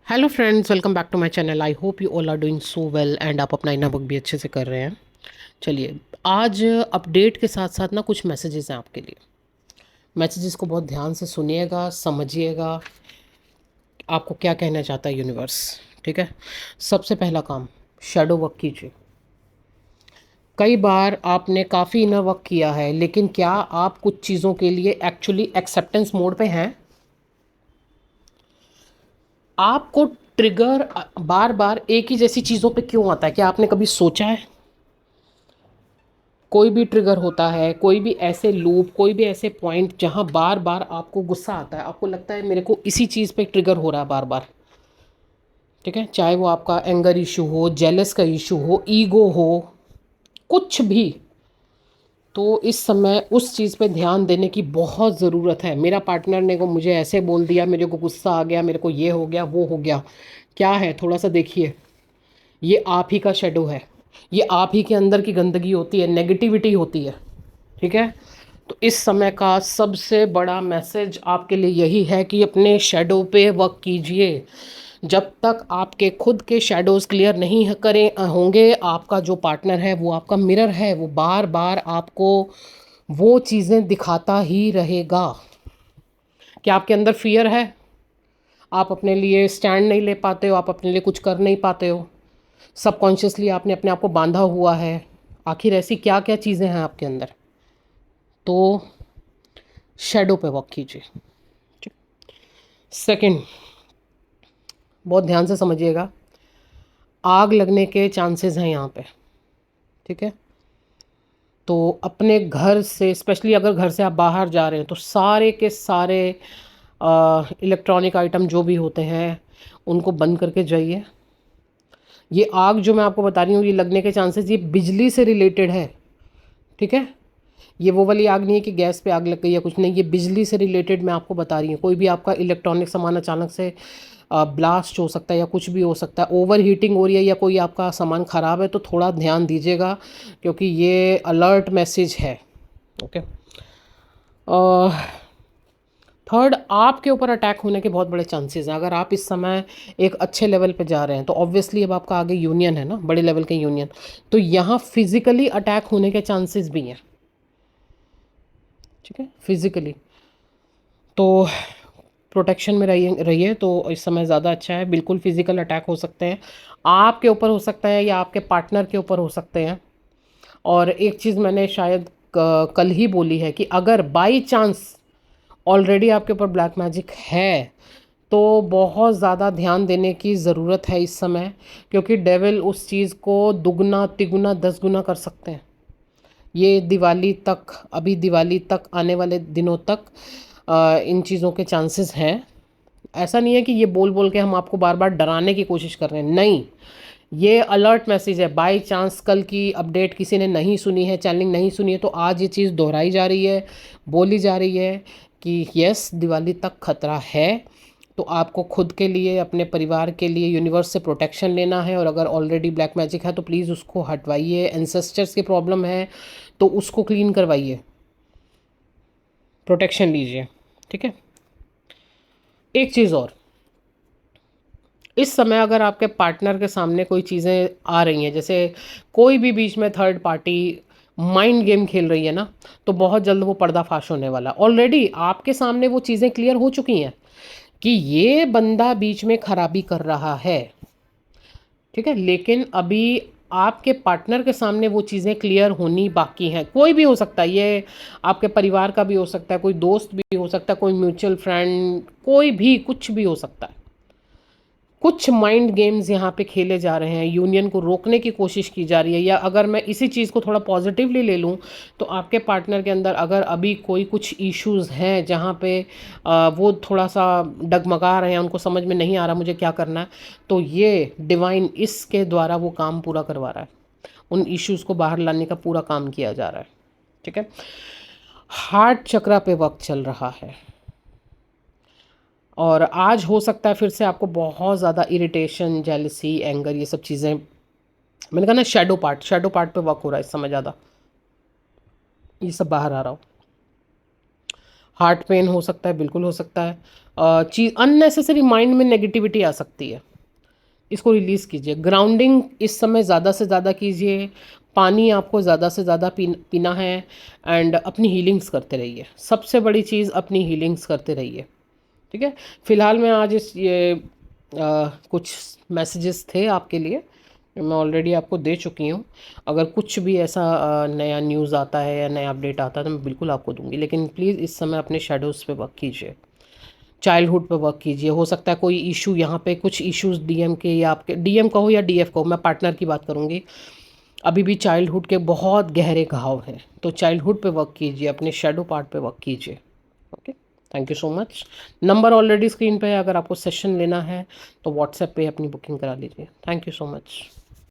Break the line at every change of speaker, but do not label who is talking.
Hello friends, welcome back to my channel. I hope you all are doing so well and आप अपना inner work भी अच्छे से कर रहे हैं। चलिए, आज अपडेट के साथ साथ ना कुछ मैसेजेस हैं आपके लिए। मैसेजेस को बहुत ध्यान से सुनिएगा, समझिएगा आपको क्या कहना चाहता है यूनिवर्स। ठीक है। सबसे पहला काम, शैडो वर्क कीजिए। कई बार आपने काफ़ी इनर वर्क किया है, लेकिन क्या आप कुछ चीज़ों के लिए एक्चुअली एक्सेप्टेंस मोड पे हैं? आपको ट्रिगर बार बार एक ही जैसी चीज़ों पे क्यों आता है? क्या आपने कभी सोचा है? कोई भी ट्रिगर होता है, कोई भी ऐसे लूप, कोई भी ऐसे पॉइंट जहाँ बार बार आपको गुस्सा आता है, आपको लगता है मेरे को इसी चीज़ पे ट्रिगर हो रहा है बार बार। ठीक है, चाहे वो आपका एंगर इशू हो, जेलस का इशू हो, ईगो हो, कुछ भी। तो इस समय उस चीज़ पे ध्यान देने की बहुत ज़रूरत है। मेरा पार्टनर ने को मुझे ऐसे बोल दिया, मेरे को गुस्सा आ गया, मेरे को ये हो गया, वो हो गया। क्या है, थोड़ा सा देखिए। ये आप ही का शेडो है। ये आप ही के अंदर की गंदगी होती है, नेगेटिविटी होती है। ठीक है। तो इस समय का सबसे बड़ा मैसेज आपके लिए यही है कि अपने शेडो पे वर्क कीजिए। जब तक आपके खुद के शेडोज़ क्लियर नहीं करें होंगे, आपका जो पार्टनर है वो आपका मिरर है, वो बार बार आपको वो चीज़ें दिखाता ही रहेगा। क्या आपके अंदर फियर है? आप अपने लिए स्टैंड नहीं ले पाते हो, आप अपने लिए कुछ कर नहीं पाते हो। सबकॉन्शियसली आपने अपने आप को बांधा हुआ है। आखिर ऐसी क्या क्या चीज़ें हैं आपके अंदर? तो शेडो पे वर्क कीजिए। सेकंड, बहुत ध्यान से समझिएगा। आग लगने के चांसेस हैं यहाँ पे। ठीक है। तो अपने घर से, स्पेशली अगर घर से आप बाहर जा रहे हैं, तो सारे के सारे इलेक्ट्रॉनिक आइटम जो भी होते हैं उनको बंद करके जाइए। ये आग जो मैं आपको बता रही हूँ, ये लगने के चांसेस, ये बिजली से रिलेटेड है। ठीक है। ये वो वाली आग नहीं है कि गैस पे आग लग गई या कुछ नहीं, ये बिजली से रिलेटेड मैं आपको बता रही हूँ। कोई भी आपका इलेक्ट्रॉनिक सामान अचानक से ब्लास्ट हो सकता है या कुछ भी हो सकता है, ओवर हीटिंग हो रही है या कोई आपका सामान ख़राब है, तो थोड़ा ध्यान दीजिएगा, क्योंकि ये अलर्ट मैसेज है। ओके। थर्ड, आपके ऊपर अटैक होने के बहुत बड़े चांसेस हैं। अगर आप इस समय एक अच्छे लेवल पे जा रहे हैं, तो ऑब्वियसली अब आपका आगे यूनियन है ना, बड़े लेवल के यूनियन, तो यहाँ फिजिकली अटैक होने के चांसेस भी हैं। ठीक है, फिजिकली। तो प्रोटेक्शन में रहिए रहिए तो इस समय ज़्यादा अच्छा है। बिल्कुल फिजिकल अटैक हो सकते हैं, आपके ऊपर हो सकता है या आपके पार्टनर के ऊपर हो सकते हैं। और एक चीज़ मैंने शायद कल ही बोली है कि अगर बाई चांस ऑलरेडी आपके ऊपर ब्लैक मैजिक है, तो बहुत ज़्यादा ध्यान देने की ज़रूरत है इस समय, क्योंकि डेविल उस चीज़ को दुगना तिगुना 10 गुना कर सकते हैं। ये दिवाली तक, अभी दिवाली तक, आने वाले दिनों तक इन चीज़ों के चांसेस हैं। ऐसा नहीं है कि ये बोल बोल के हम आपको बार बार डराने की कोशिश कर रहे हैं, नहीं। ये अलर्ट मैसेज है। बाय चांस कल की अपडेट किसी ने नहीं सुनी है, चैनलिंग नहीं सुनी है, तो आज ये चीज़ दोहराई जा रही है, बोली जा रही है कि यस, दिवाली तक खतरा है। तो आपको खुद के लिए, अपने परिवार के लिए यूनिवर्स से प्रोटेक्शन लेना है। और अगर ऑलरेडी ब्लैक मैजिक है तो प्लीज़ उसको हटवाइए। एंसेस्टर्स की प्रॉब्लम है तो उसको क्लीन करवाइए, प्रोटेक्शन लीजिए। ठीक है। एक चीज़ और, इस समय अगर आपके पार्टनर के सामने कोई चीज़ें आ रही हैं, जैसे कोई भी बीच में थर्ड पार्टी माइंड गेम खेल रही है ना, तो बहुत जल्द वो पर्दाफाश होने वाला। ऑलरेडी आपके सामने वो चीज़ें क्लियर हो चुकी हैं कि ये बंदा बीच में खराबी कर रहा है। ठीक है। लेकिन अभी आपके पार्टनर के सामने वो चीज़ें क्लियर होनी बाकी हैं। कोई भी हो सकता है, ये आपके परिवार का भी हो सकता है, कोई दोस्त भी हो सकता है, कोई म्यूचुअल फ्रेंड, कोई भी, कुछ भी हो सकता है। कुछ माइंड गेम्स यहाँ पे खेले जा रहे हैं, यूनियन को रोकने की कोशिश की जा रही है। या अगर मैं इसी चीज़ को थोड़ा पॉजिटिवली ले लूँ, तो आपके पार्टनर के अंदर अगर अभी कोई कुछ इश्यूज हैं जहाँ पे वो थोड़ा सा डगमगा रहे हैं, उनको समझ में नहीं आ रहा मुझे क्या करना है, तो ये डिवाइन इसके द्वारा वो काम पूरा करवा रहा है। उन इश्यूज़ को बाहर लाने का पूरा काम किया जा रहा है। ठीक है। हार्ट चक्रा पे वक्त चल रहा है, और आज हो सकता है फिर से आपको बहुत ज़्यादा इरिटेशन, जेलसी, एंगर, ये सब चीज़ें, मैंने कहा ना, शेडो पार्ट पे वर्क हो रहा है इस समय ज़्यादा, ये सब बाहर आ रहा हो। हार्ट पेन हो सकता है, बिल्कुल हो सकता है। चीज़ अननेसेसरी माइंड में नेगेटिविटी आ सकती है, इसको रिलीज़ कीजिए। ग्राउंडिंग इस समय ज़्यादा से ज़्यादा कीजिए, पानी आपको ज़्यादा से ज़्यादा पीना है, एंड अपनी हीलिंग्स करते रहिए। सबसे बड़ी चीज़ अपनी हीलिंग्स करते रहिए, ठीक है। फ़िलहाल मैं आज कुछ मैसेजेस थे आपके लिए, मैं ऑलरेडी आपको दे चुकी हूँ। अगर कुछ भी ऐसा नया न्यूज़ आता है या नया अपडेट आता है तो मैं बिल्कुल आपको दूंगी, लेकिन प्लीज़ इस समय अपने शेडोज़ पे वर्क कीजिए, चाइल्डहुड पे वर्क कीजिए। हो सकता है कोई इशू यहाँ पे, कुछ इश्यूज डीएम के या आपके, डीएम कहो या डीएफ कहो, मैं पार्टनर की बात करूँगी, अभी भी चाइल्डहुड के बहुत गहरे घाव हैं, तो चाइल्डहुड पे वर्क कीजिए, अपने शेडो पार्ट पे वर्क कीजिए। Okay, thank you so much. Number already screen पे है, अगर आपको सेशन लेना है तो व्हाट्सएप पे अपनी बुकिंग करा लीजिए। Thank you so much.